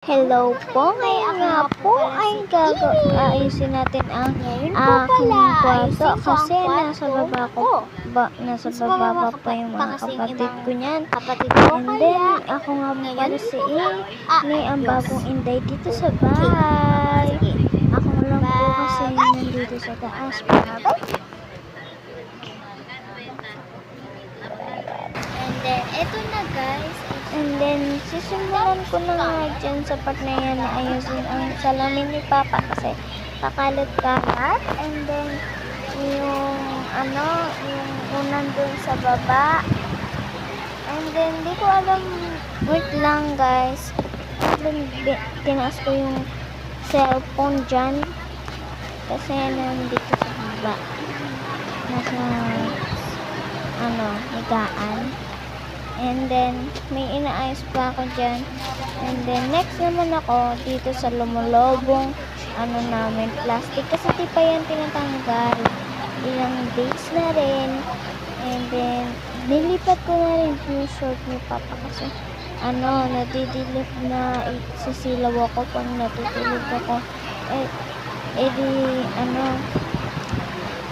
Hello po, ngayon nga po ay ayusin natin ang aking kwarto kasi nasa baba pa yung mga kapatid ko niyan. And then, ako nga po pala si Ini, ang bagong inday dito sa bahay. Ako lang po kasi nandito sa taas. And then, eto na guys. And then, sisimulan ko na nga dyan sa part na yan na ayusin ang salamin ni Papa kasi kakalat-kalat. And then, yung unan dun sa baba. And then, di ko alam, wait lang guys. Tinaas ko yung cellphone dyan kasi nandito sa baba. Nasa, higaan. And then, may inaayos pa ako dyan. And then, next naman ako dito sa lumulobong namin, plastic. Kasi di pa yan tinatanggal. Ilang days na rin. And then, nilipat ko na rin yung short ni Papa kasi nadidilip na sisilaw ako pag natutulog ako.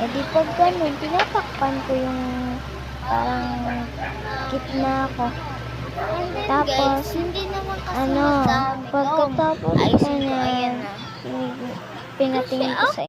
Di pag ganun, tinapakpan ko yung parang gitna ko. Tapos, pagkatapos pinatingin ko sa